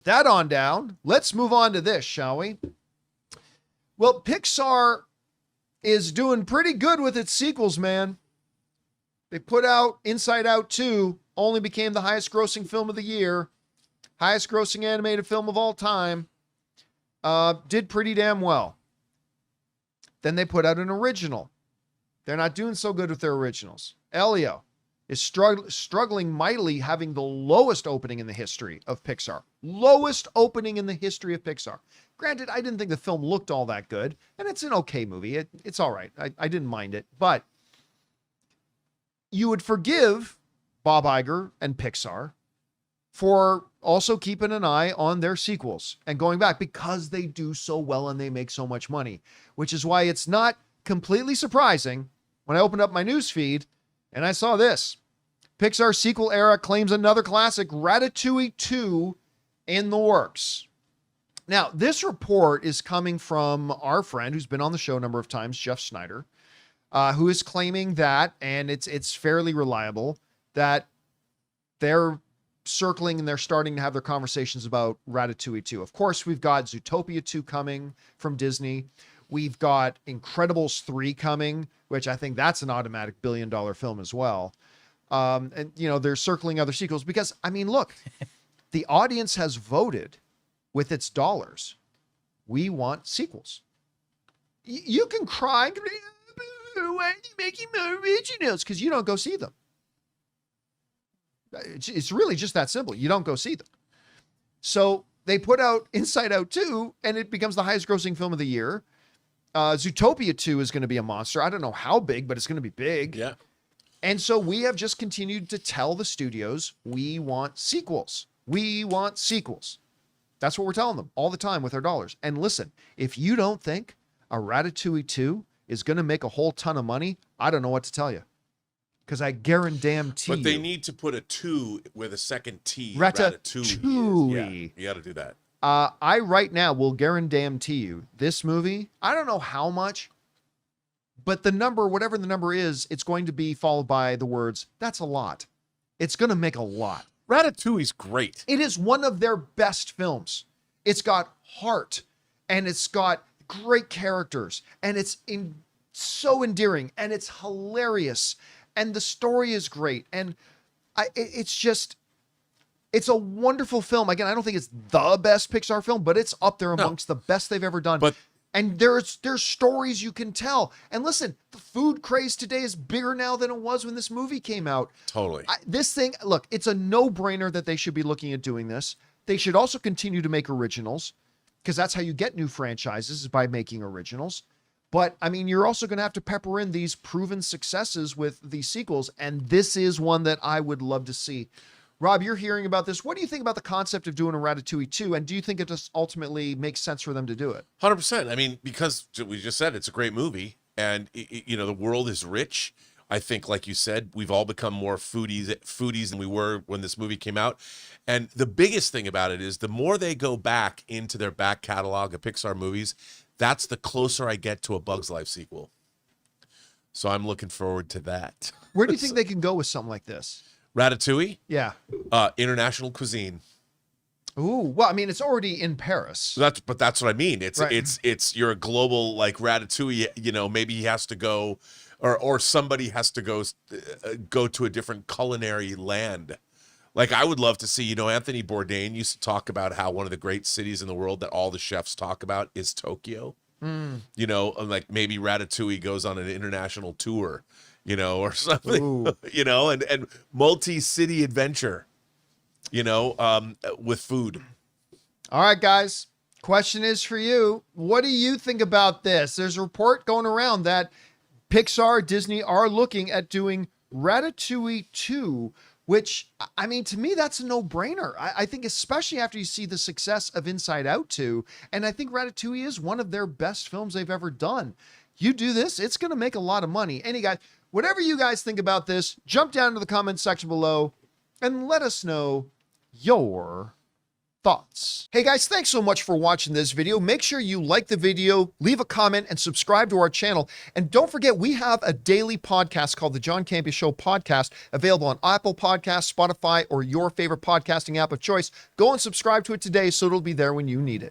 That on down. Let's move on to this, shall we? Well, Pixar is doing pretty good with its sequels, man. They put out Inside Out 2, only became the highest grossing film of the year, highest grossing animated film of all time. Did pretty damn well. Then they put out an original. They're not doing so good with their originals. Elio is struggling mightily, having the lowest opening in the history of Pixar. Lowest opening in the history of Pixar. Granted, I didn't think the film looked all that good, and it's an okay movie. It's all right. I didn't mind it. But you would forgive Bob Iger and Pixar for also keeping an eye on their sequels and going back because they do so well and they make so much money, which is why it's not completely surprising when I opened up my news feed and I saw this. Pixar sequel era claims another classic, Ratatouille 2, in the works. Now, this report is coming from our friend who's been on the show a number of times, Jeff Snyder, who is claiming that, and it's fairly reliable, that they're circling and they're starting to have their conversations about Ratatouille 2. Of course, we've got Zootopia 2 coming from Disney. We've got Incredibles 3 coming, which I think that's an automatic billion-dollar film as well. And, you know, they're circling other sequels because, I mean, look, the audience has voted with its dollars. We want sequels. You can cry, why are you making more originals? Because you don't go see them. It's really just that simple. You don't go see them. So they put out Inside Out 2, and it becomes the highest grossing film of the year. Zootopia 2 is going to be a monster. I don't know how big, but it's going to be big. Yeah. And so we have just continued to tell the studios, we want sequels. We want sequels. That's what we're telling them all the time with our dollars. And listen, if you don't think a Ratatouille 2 is going to make a whole ton of money, I don't know what to tell you. Because I guarantee you. But they need to put a 2 with a second T. Ratatouille. Yeah, you got to do that. I right now will guarantee you this movie, I don't know how much, but the number, whatever the number is, it's going to be followed by the words, that's a lot. It's going to make a lot. Ratatouille's great. It is one of their best films. It's got heart and it's got great characters and it's so endearing and it's hilarious and the story is great. And it's a wonderful film. Again, I don't think it's the best Pixar film, but it's up there amongst the best they've ever done. And there's stories you can tell. And listen, the food craze today is bigger now than it was when this movie came out. Totally. This thing, look, it's a no-brainer that they should be looking at doing this. They should also continue to make originals because that's how you get new franchises, is by making originals. But, I mean, you're also going to have to pepper in these proven successes with these sequels. And this is one that I would love to see. Rob, you're hearing about this. What do you think about the concept of doing a Ratatouille 2? And do you think it just ultimately makes sense for them to do it? 100%. I mean, because we just said it's a great movie and, you know, the world is rich. I think, like you said, we've all become more foodies than we were when this movie came out. And the biggest thing about it is the more they go back into their back catalog of Pixar movies, that's the closer I get to a Bug's Life sequel. So I'm looking forward to that. Where do you think they can go with something like this? Ratatouille? Yeah. International cuisine. Ooh, well, I mean, it's already in Paris. But that's what I mean. It's you're a global, like, Ratatouille, you know, maybe he has to go or somebody has to go to a different culinary land. Like, I would love to see, you know, Anthony Bourdain used to talk about how one of the great cities in the world that all the chefs talk about is Tokyo. You know, like maybe Ratatouille goes on an international tour, you know, or something, you know, and multi-city adventure, you know, with food. All right, guys. Question is for you. What do you think about this? There's a report going around that Pixar, Disney are looking at doing Ratatouille 2, which, I mean, to me, that's a no-brainer. I think especially after you see the success of Inside Out 2, and I think Ratatouille is one of their best films they've ever done. You do this, it's going to make a lot of money. Any guys, whatever you guys think about this, jump down to the comment section below and let us know your thoughts. Hey guys, thanks so much for watching this video. Make sure you like the video, leave a comment, and subscribe to our channel. And don't forget, we have a daily podcast called the John Campea Show podcast, available on Apple Podcasts, Spotify, or your favorite podcasting app of choice. Go and subscribe to it today so it'll be there when you need it.